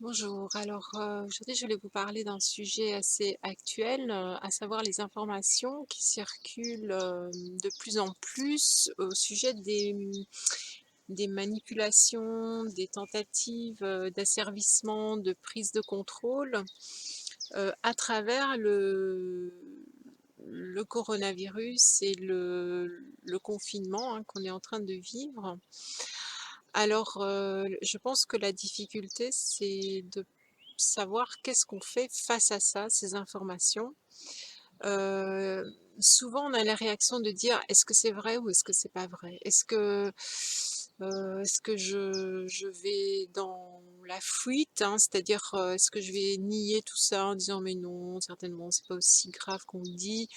Bonjour, alors aujourd'hui je voulais vous parler d'un sujet assez actuel, à savoir les informations qui circulent de plus en plus au sujet des manipulations, des tentatives d'asservissement, de prise de contrôle à travers le coronavirus et le confinement hein, qu'on est en train de vivre. Alors, je pense que la difficulté, c'est de savoir qu'est-ce qu'on fait face à ça, ces informations. Heu, Souvent, on a la réaction de dire: «Est-ce que c'est vrai ou est-ce que c'est pas vrai? Est-ce que je vais dans la fuite?» hein, c'est-à-dire, est-ce que je vais nier tout ça en disant: «Mais non, certainement, c'est pas aussi grave qu'on le dit?»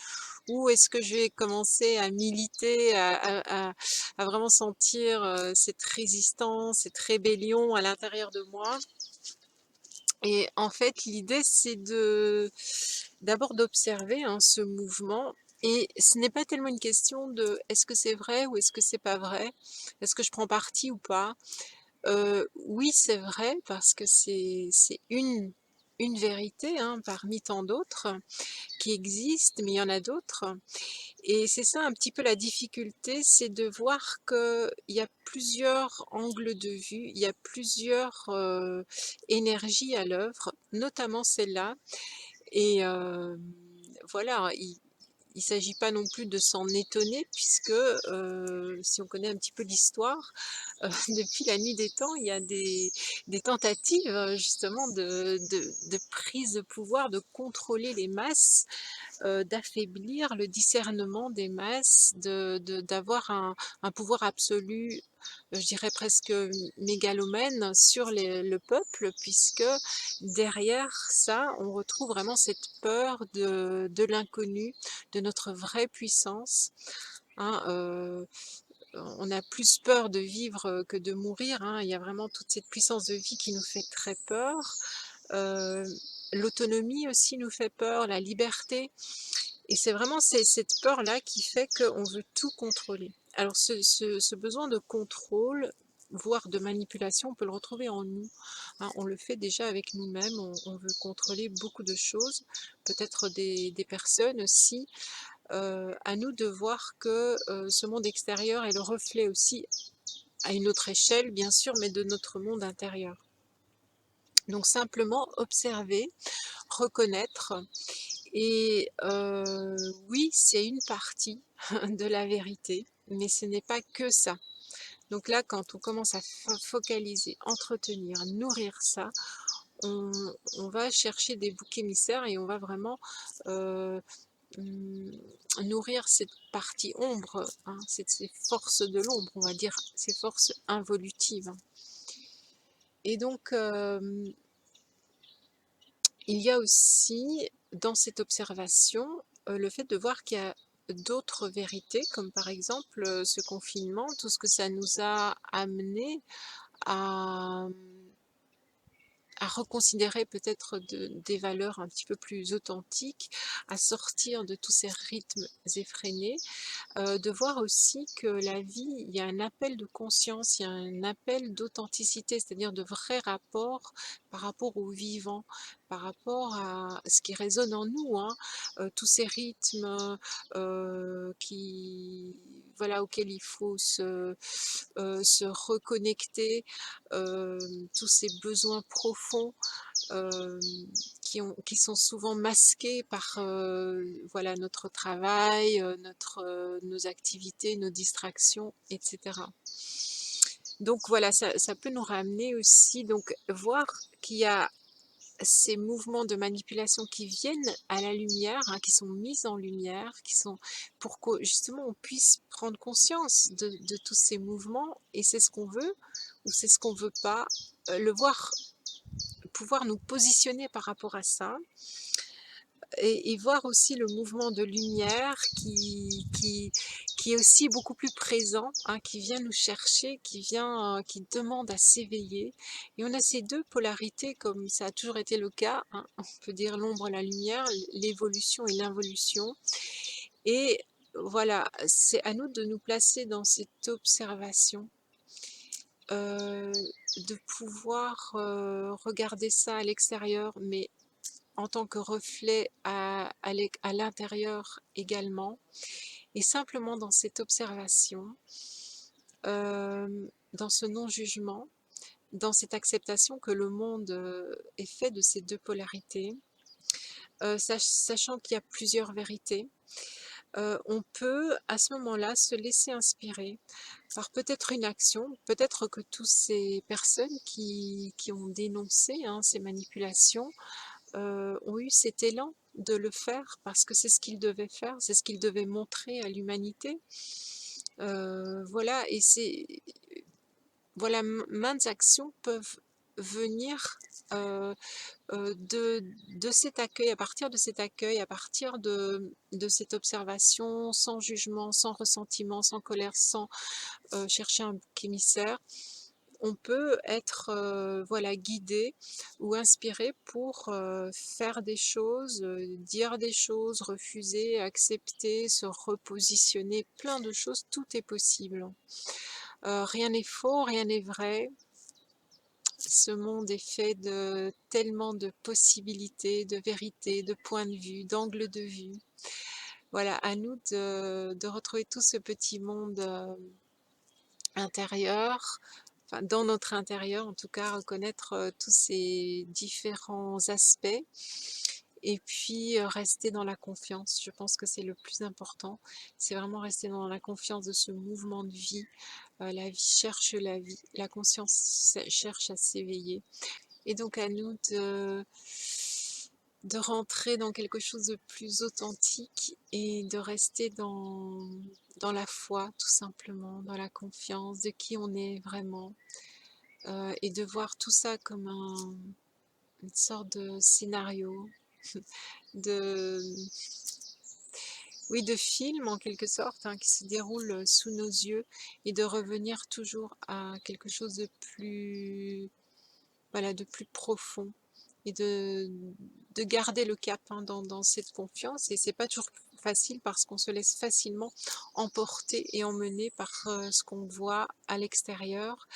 Ou est-ce que je vais commencer à militer, à vraiment sentir, cette résistance, cette rébellion à l'intérieur de moi? Et en fait, l'idée, c'est d'abord d'observer, hein, ce mouvement et ce n'est pas tellement une question de: «Est-ce que c'est vrai ou est-ce que c'est pas vrai? Est-ce que je prends parti ou pas?» Oui, c'est vrai parce que c'est une vérité, hein, parmi tant d'autres qui existent, mais il y en a d'autres. Et c'est ça un petit peu la difficulté, c'est de voir qu'il y a plusieurs angles de vue, il y a plusieurs, énergies à l'œuvre, notamment celle-là et voilà, il s'agit pas non plus de s'en étonner puisque, si on connaît un petit peu l'histoire, depuis la nuit des temps, il y a des tentatives, justement de prise de pouvoir, de contrôler les masses, d'affaiblir le discernement des masses, d'avoir un pouvoir absolu, je dirais presque mégalomane sur le peuple, puisque derrière ça, on retrouve vraiment cette peur de l'inconnu, de notre vraie puissance, hein. On a plus peur de vivre que de mourir, hein. Il y a vraiment toute cette puissance de vie qui nous fait très peur. Heu, L'autonomie aussi nous fait peur, la liberté. Et c'est vraiment cette peur-là qui fait qu'on veut tout contrôler. Alors ce besoin de contrôle, voire de manipulation, on peut le retrouver en nous, hein. On le fait déjà avec nous-mêmes, on veut contrôler beaucoup de choses, peut-être des personnes aussi. À nous de voir que, ce monde extérieur est le reflet aussi, à une autre échelle bien sûr, mais de notre monde intérieur. Donc simplement observer, reconnaître et oui, c'est une partie de la vérité, mais ce n'est pas que ça. Donc là, quand on commence à focaliser, entretenir, nourrir ça, on va chercher des boucs émissaires et on va vraiment, heu, mmh, nourrir cette partie ombre, hein, ces forces de l'ombre, on va dire, ces forces involutives. Et donc, il y a aussi dans cette observation, le fait de voir qu'il y a d'autres vérités, comme par exemple, ce confinement, tout ce que ça nous a amené à, à reconsidérer peut-être des valeurs un petit peu plus authentiques, à sortir de tous ces rythmes effrénés, de voir aussi que la vie, il y a un appel de conscience, il y a un appel d'authenticité, c'est-à-dire de vrai rapport par rapport au vivant, par rapport à ce qui résonne en nous, hein, tous ces rythmes qui, voilà, auxquels il faut se reconnecter, tous ces besoins profonds euh, qui sont souvent masqués par voilà, notre travail, nos activités, nos distractions, etc. Donc voilà, ça peut nous ramener aussi, donc voir qu'il y a ces mouvements de manipulation qui viennent à la lumière, hein, qui sont mis en lumière, qui sont pour que justement on puisse prendre conscience de tous ces mouvements et c'est ce qu'on veut ou c'est ce qu'on veut pas, le voir, pouvoir nous positionner par rapport à ça et voir aussi le mouvement de lumière qui est aussi beaucoup plus présent, hein, qui vient nous chercher, qui demande à s'éveiller. Et on a ces deux polarités comme ça a toujours été le cas, hein, on peut dire l'ombre et la lumière, l'évolution et l'involution. Et voilà, c'est à nous de nous placer dans cette observation. de pouvoir, regarder ça à l'extérieur, mais en tant que reflet à l'intérieur également, et simplement dans cette observation, dans ce non-jugement, dans cette acceptation que le monde, est fait de ces 2 polarités, sachant qu'il y a plusieurs vérités, on peut à ce moment-là se laisser inspirer par peut-être une action, peut-être que toutes ces personnes qui ont dénoncé, hein, ces manipulations, ont eu cet élan de le faire parce que c'est ce qu'ils devaient faire, c'est ce qu'ils devaient montrer à l'humanité. Voilà, et c'est voilà, maintes actions peuvent venir, heu de cet accueil, à partir de cet accueil, à partir de cette observation, sans jugement, sans ressentiment, sans colère, sans, chercher un bouc émissaire, on peut être, voilà, guidé ou inspiré pour, faire des choses, dire des choses, refuser, accepter, se repositionner, plein de choses, tout est possible. Rien n'est faux, rien n'est vrai. Ce monde est fait de tellement de possibilités, de vérités, de points de vue, d'angles de vue. Voilà, à nous de retrouver tout ce petit monde, intérieur, enfin dans notre intérieur en tout cas, reconnaître, tous ces différents aspects et puis, rester dans la confiance. Je pense que c'est le plus important. C'est vraiment rester dans la confiance de ce mouvement de vie. La vie cherche la vie, la conscience cherche à s'éveiller. Et donc à nous de rentrer dans quelque chose de plus authentique et de rester dans la foi tout simplement, dans la confiance de qui on est vraiment, et de voir tout ça comme une sorte de scénario, de oui, de film en quelque sorte, hein, qui se déroule, sous nos yeux, et de revenir toujours à quelque chose de plus, voilà, de plus profond, et de garder le cap, hein, dans cette confiance. Et c'est pas toujours facile parce qu'on se laisse facilement emporter et emmener par, ce qu'on voit à l'extérieur.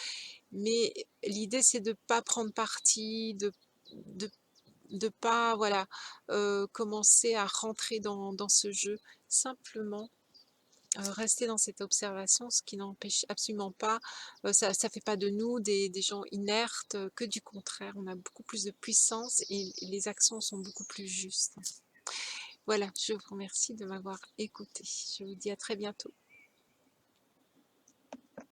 Mais l'idée, c'est de pas prendre parti, de de pas, voilà, commencer à rentrer dans ce jeu. Simplement, rester dans cette observation, ce qui n'empêche absolument pas, ça fait pas de nous des gens inertes, que du contraire. On a beaucoup plus de puissance et les actions sont beaucoup plus justes. Voilà, je vous remercie de m'avoir écoutée. Je vous dis à très bientôt.